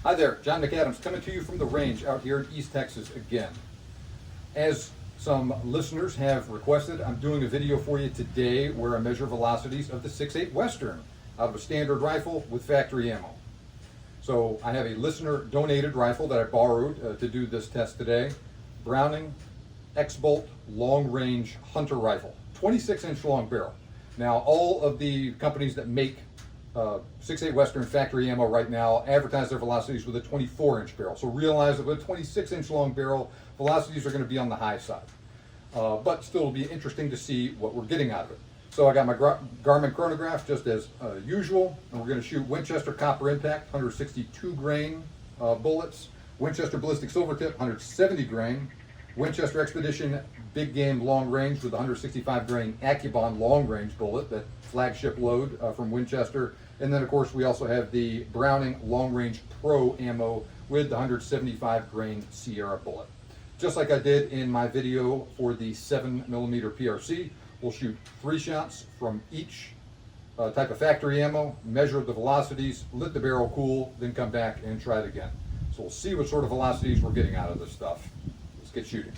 Hi there, John McAdams coming to you from the range out here in East Texas again. As some listeners have requested, I'm doing a video for you today where I measure velocities of the 6.8 Western out of a standard rifle with factory ammo. So I have a listener donated rifle that I borrowed to do this test today. Browning X-Bolt Long Range Hunter Rifle, 26-inch long barrel. Now all of the companies that make 6.8 Western factory ammo right now advertise their velocities with a 24-inch barrel. So realize that with a 26-inch long barrel, velocities are going to be on the high side. But still it'll be interesting to see what we're getting out of it. So I got my Garmin chronograph just as usual, and we're going to shoot Winchester Copper Impact 162 grain bullets, Winchester Ballistic Silvertip 170 grain, Winchester Expedition Big Game Long Range with 165 grain AccuBond Long Range bullet, that flagship load from Winchester. And then of course we also have the Browning Long Range Pro ammo with the 175 grain Sierra bullet. Just like I did in my video for the 7mm PRC, we'll shoot 3 shots from each type of factory ammo, measure the velocities, let the barrel cool, then come back and try it again. So we'll see what sort of velocities we're getting out of this stuff. Let's get shooting.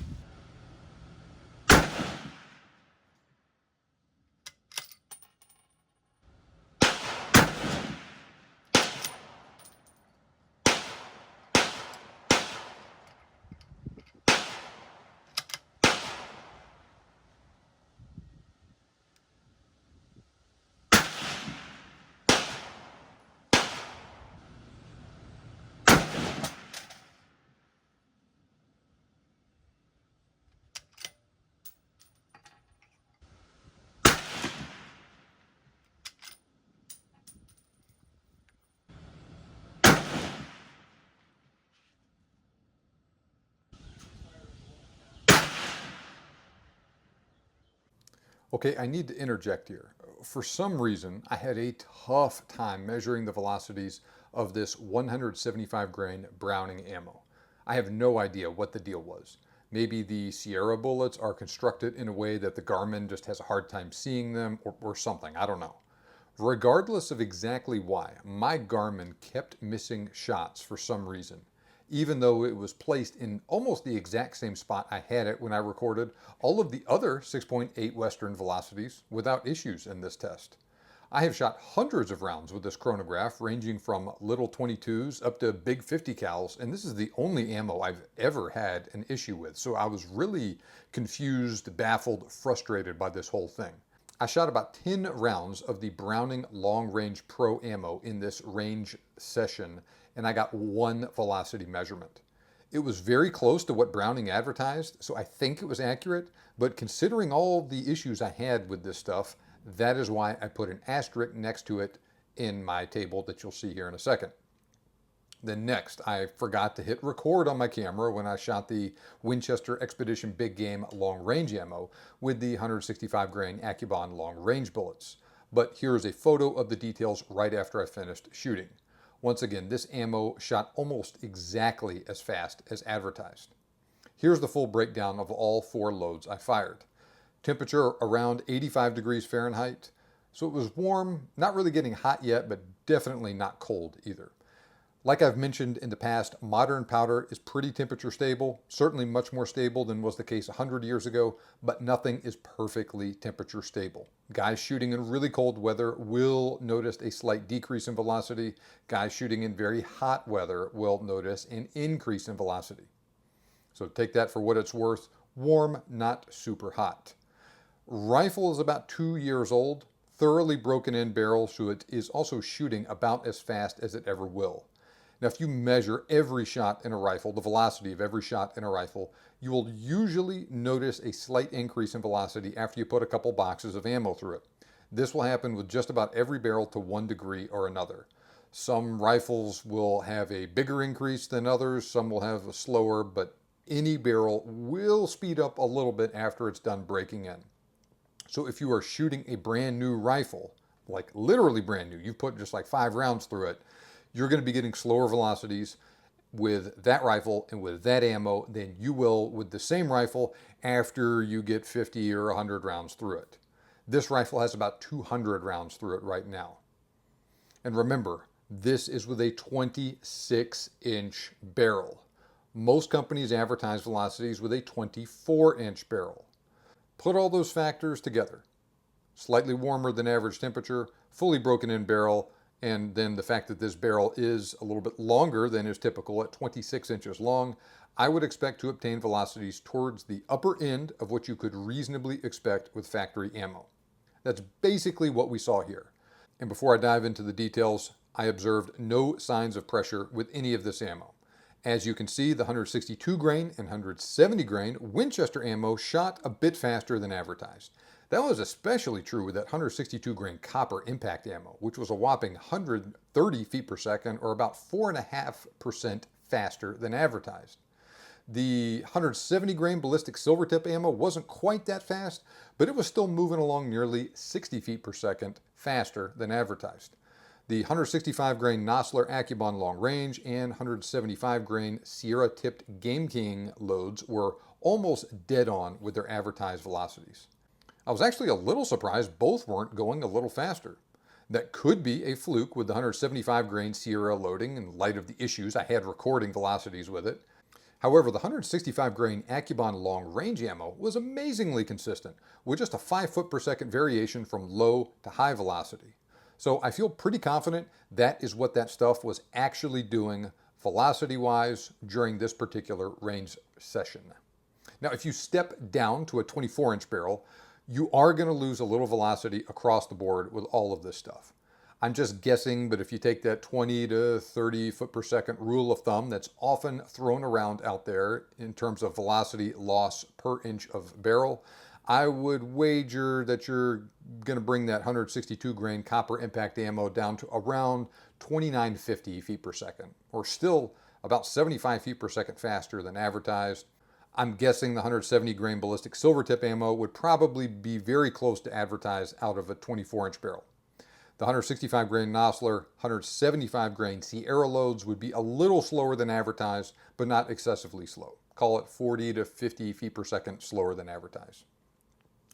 Okay, I need to interject here. For some reason, I had a tough time measuring the velocities of this 175 grain Browning ammo. I have no idea what the deal was. Maybe the Sierra bullets are constructed in a way that the Garmin just has a hard time seeing them, or something, I don't know. Regardless of exactly why, my Garmin kept missing shots for some reason, even though it was placed in almost the exact same spot I had it when I recorded all of the other 6.8 Western velocities without issues in this test. I have shot hundreds of rounds with this chronograph, ranging from little 22s up to big 50 cals, and this is the only ammo I've ever had an issue with, so I was really confused, baffled, frustrated by this whole thing. I shot about 10 rounds of the Browning Long Range Pro ammo in this range session, and I got 1 velocity measurement. It was very close to what Browning advertised, so I think it was accurate, but considering all the issues I had with this stuff, that is why I put an asterisk next to it in my table that you'll see here in a second. Then next, I forgot to hit record on my camera when I shot the Winchester Expedition Big Game Long Range ammo with the 165 grain AccuBond Long Range bullets. But here's a photo of the details right after I finished shooting. Once again, this ammo shot almost exactly as fast as advertised. Here's the full breakdown of all 4 loads I fired. Temperature around 85 degrees Fahrenheit, so it was warm, not really getting hot yet, but definitely not cold either. Like I've mentioned in the past, modern powder is pretty temperature stable, certainly much more stable than was the case 100 years ago, but nothing is perfectly temperature stable. Guys shooting in really cold weather will notice a slight decrease in velocity. Guys shooting in very hot weather will notice an increase in velocity. So take that for what it's worth. Warm, not super hot. Rifle is about 2 years old, thoroughly broken in barrel, so it is also shooting about as fast as it ever will. Now, if you measure every shot in a rifle, the velocity of every shot in a rifle, you will usually notice a slight increase in velocity after you put a couple boxes of ammo through it. This will happen with just about every barrel to one degree or another. Some rifles will have a bigger increase than others, some will have a slower, but any barrel will speed up a little bit after it's done breaking in. So if you are shooting a brand new rifle, like literally brand new, you've put just like 5 rounds through it, you're going to be getting slower velocities with that rifle and with that ammo than you will with the same rifle after you get 50 or 100 rounds through it. This rifle has about 200 rounds through it right now. And remember, This is with a 26-inch barrel. Most companies advertise velocities with a 24-inch barrel. Put all those factors together. Slightly warmer than average temperature, fully broken in barrel, and then the fact that this barrel is a little bit longer than is typical at 26 inches long, I would expect to obtain velocities towards the upper end of what you could reasonably expect with factory ammo. That's basically what we saw here. And before I dive into the details, I observed no signs of pressure with any of this ammo. As you can see, the 162 grain and 170 grain Winchester ammo shot a bit faster than advertised. That was especially true with that 162 grain copper impact ammo, which was a whopping 130 feet per second, or about 4.5% faster than advertised. The 170 grain ballistic silvertip ammo wasn't quite that fast, but it was still moving along nearly 60 feet per second faster than advertised. The 165 grain Nosler AccuBond Long Range and 175 grain Sierra tipped Game King loads were almost dead on with their advertised velocities. I was actually a little surprised both weren't going a little faster. That could be a fluke with the 175 grain Sierra loading in light of the issues I had recording velocities with it. However, the 165 grain AccuBond Long Range ammo was amazingly consistent, with just a 5 foot per second variation from low to high velocity. So I feel pretty confident that is what that stuff was actually doing velocity-wise during this particular range session. Now, if you step down to a 24-inch barrel, you are going to lose a little velocity across the board with all of this stuff. I'm just guessing, but if you take that 20 to 30 foot per second rule of thumb that's often thrown around out there in terms of velocity loss per inch of barrel, I would wager that you're going to bring that 162 grain copper impact ammo down to around 2950 feet per second, or still about 75 feet per second faster than advertised. I'm guessing the 170 grain ballistic silvertip ammo would probably be very close to advertised out of a 24-inch barrel. The 165 grain Nosler, 175 grain Sierra loads would be a little slower than advertised, but not excessively slow. Call it 40 to 50 feet per second slower than advertised.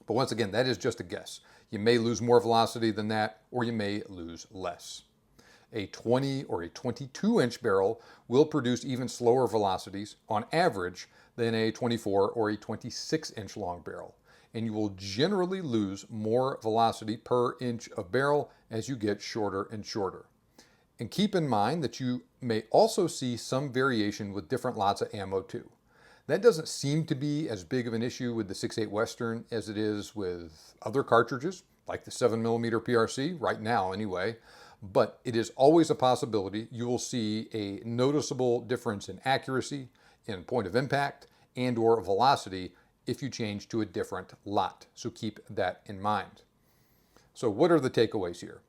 But once again, that is just a guess. You may lose more velocity than that, or you may lose less. A 20 or a 22-inch barrel will produce even slower velocities on average than a 24 or a 26-inch long barrel. And you will generally lose more velocity per inch of barrel as you get shorter and shorter. And keep in mind that you may also see some variation with different lots of ammo too. That doesn't seem to be as big of an issue with the 6.8 Western as it is with other cartridges, like the 7mm PRC, right now anyway. But it is always a possibility you will see a noticeable difference in accuracy, in point of impact, and or velocity if you change to a different lot. So keep that in mind. So what are the takeaways here?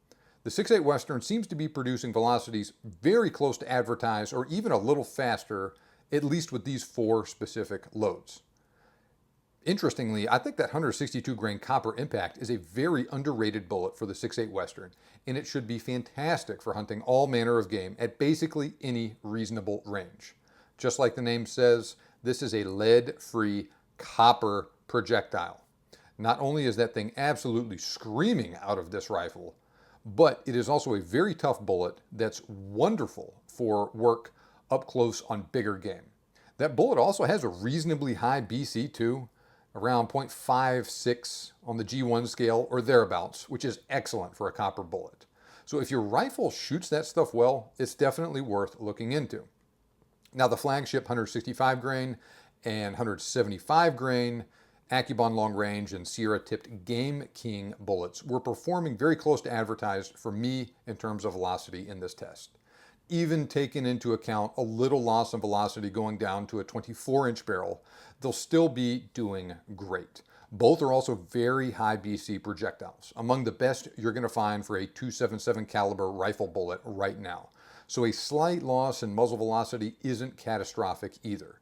The 6.8 Western seems to be producing velocities very close to advertised, or even a little faster, at least with these 4 specific loads. Interestingly, I think that 162 grain copper impact is a very underrated bullet for the 6.8 Western, and it should be fantastic for hunting all manner of game at basically any reasonable range. Just like the name says, this is a lead-free copper projectile. Not only is that thing absolutely screaming out of this rifle, but it is also a very tough bullet that's wonderful for work up close on bigger game. That bullet also has a reasonably high BC too, around 0.56 on the G1 scale or thereabouts, which is excellent for a copper bullet. So if your rifle shoots that stuff well, it's definitely worth looking into. Now the flagship 165 grain and 175 grain AccuBond Long Range and Sierra tipped Game King bullets were performing very close to advertised for me in terms of velocity in this test. Even taking into account a little loss in velocity going down to a 24-inch barrel, they'll still be doing great. Both are also very high BC projectiles, among the best you're going to find for a .277 caliber rifle bullet right now. So a slight loss in muzzle velocity isn't catastrophic either.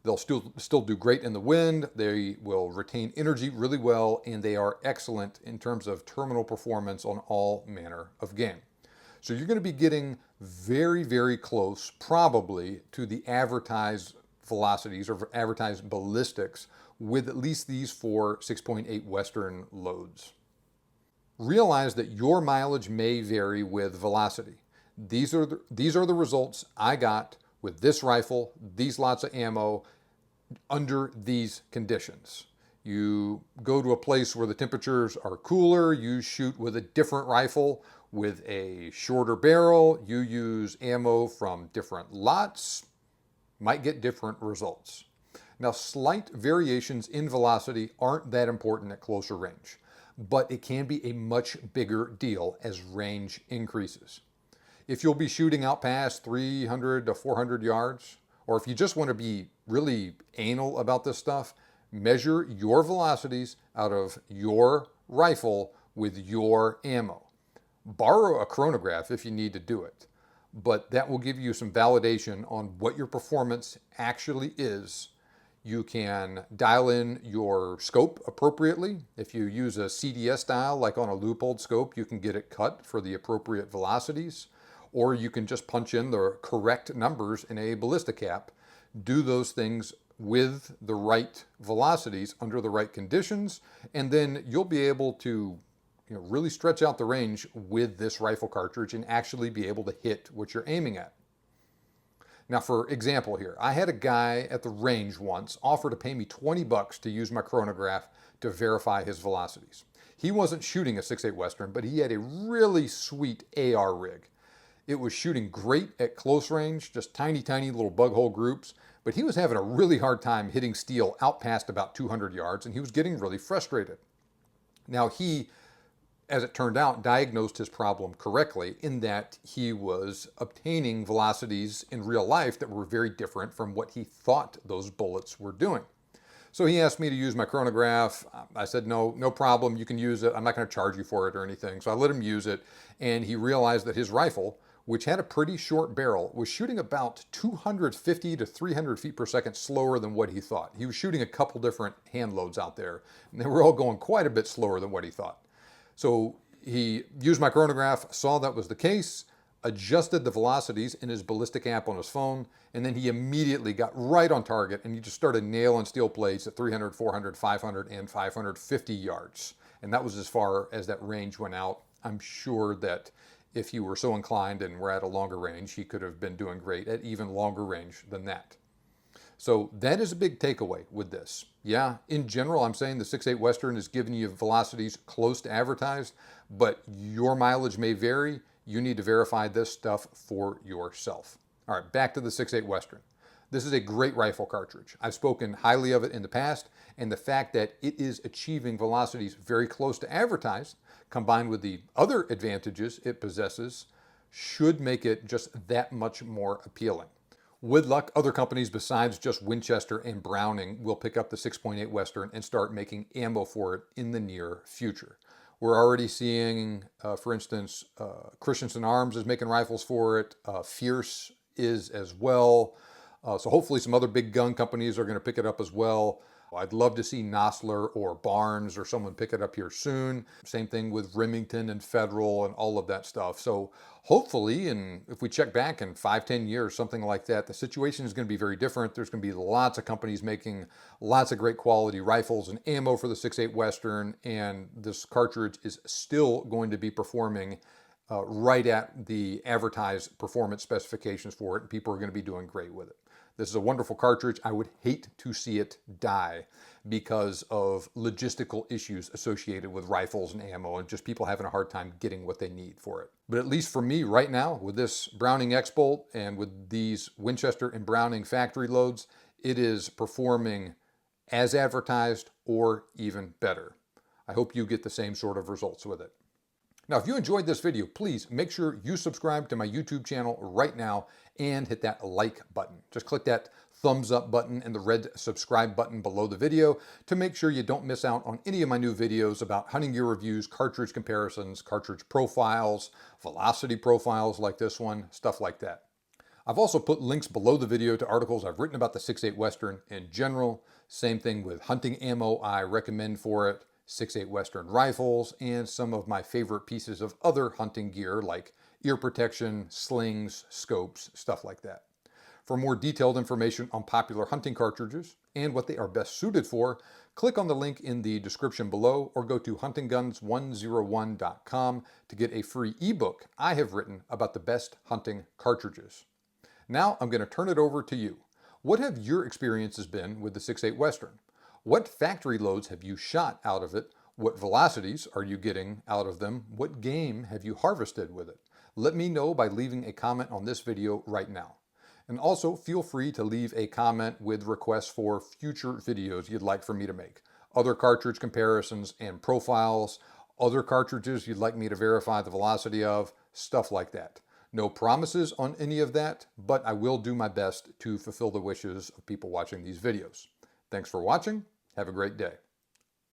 They'll still do great in the wind, they will retain energy really well, and they are excellent in terms of terminal performance on all manner of game. So you're going to be getting very, very close, probably, to the advertised velocities or advertised ballistics with at least these 4 6.8 Western loads. Realize that your mileage may vary with velocity. these are the results I got with this rifle, these lots of ammo, under these conditions. You go to a place where the temperatures are cooler, you shoot with a different rifle with a shorter barrel, you use ammo from different lots, might get different results. Now, slight variations in velocity aren't that important at closer range, but it can be a much bigger deal as range increases. If you'll be shooting out past 300 to 400 yards, or if you just want to be really anal about this stuff, measure your velocities out of your rifle with your ammo. Borrow a chronograph if you need to do it, but that will give you some validation on what your performance actually is. You can dial in your scope appropriately. If you use a CDS dial, like on a Leupold scope, you can get it cut for the appropriate velocities, or you can just punch in the correct numbers in a ballistic app. Do those things with the right velocities under the right conditions, and then you'll be able to really stretch out the range with this rifle cartridge and actually be able to hit what you're aiming at. Now, for example here, I had a guy at the range once offer to pay me 20 bucks to use my chronograph to verify his velocities. He wasn't shooting a 6.8 Western, but he had a really sweet AR rig. It was shooting great at close range, just tiny, tiny little bug hole groups, but he was having a really hard time hitting steel out past about 200 yards, and he was getting really frustrated. Now, he, as it turned out, diagnosed his problem correctly in that he was obtaining velocities in real life that were very different from what he thought those bullets were doing. So he asked me to use my chronograph. I said, no problem, you can use it. I'm not going to charge you for it or anything. So I let him use it, and he realized that his rifle, which had a pretty short barrel, was shooting about 250 to 300 feet per second slower than what he thought. He was shooting a couple different hand loads out there, and they were all going quite a bit slower than what he thought. So he used my chronograph, saw that was the case, adjusted the velocities in his ballistic app on his phone, and then he immediately got right on target, and he just started nailing steel plates at 300, 400, 500, and 550 yards. And that was as far as that range went out. I'm sure that if he were so inclined and were at a longer range, he could have been doing great at even longer range than that. So that is a big takeaway with this. Yeah, in general, I'm saying the 6.8 Western is giving you velocities close to advertised, but your mileage may vary. You need to verify this stuff for yourself. All right, back to the 6.8 Western. This is a great rifle cartridge. I've spoken highly of it in the past, and the fact that it is achieving velocities very close to advertised, combined with the other advantages it possesses, should make it just that much more appealing. With luck, other companies besides just Winchester and Browning will pick up the 6.8 Western and start making ammo for it in the near future. We're already seeing, for instance, Christensen Arms is making rifles for it. Fierce is as well. So hopefully some other big gun companies are going to pick it up as well. I'd love to see Nosler or Barnes or someone pick it up here soon. Same thing with Remington and Federal and all of that stuff. So hopefully, and if we check back in 5-10 years, something like that, the situation is going to be very different. There's going to be lots of companies making lots of great quality rifles and ammo for the 6.8 Western, and this cartridge is still going to be performing right at the advertised performance specifications for it, and people are going to be doing great with it. This is a wonderful cartridge. I would hate to see it die because of logistical issues associated with rifles and ammo and just people having a hard time getting what they need for it. But at least for me right now, with this Browning X-Bolt and with these Winchester and Browning factory loads, it is performing as advertised or even better. I hope you get the same sort of results with it. Now, if you enjoyed this video, please make sure you subscribe to my YouTube channel right now and hit that like button. Just click that thumbs up button and the red subscribe button below the video to make sure you don't miss out on any of my new videos about hunting gear reviews, cartridge comparisons, cartridge profiles, velocity profiles like this one, stuff like that. I've also put links below the video to articles I've written about the 6.8 Western in general. Same thing with hunting ammo I recommend for it, 6.8 Western rifles, and some of my favorite pieces of other hunting gear like ear protection, slings, scopes, stuff like that. For more detailed information on popular hunting cartridges and what they are best suited for, click on the link in the description below or go to huntingguns101.com to get a free ebook I have written about the best hunting cartridges. Now I'm going to turn it over to you. What have your experiences been with the 6.8 Western? What factory loads have you shot out of it? What velocities are you getting out of them? What game have you harvested with it? Let me know by leaving a comment on this video right now. And also feel free to leave a comment with requests for future videos you'd like for me to make. Other cartridge comparisons and profiles, other cartridges you'd like me to verify the velocity of, stuff like that. No promises on any of that, but I will do my best to fulfill the wishes of people watching these videos. Thanks for watching. Have a great day.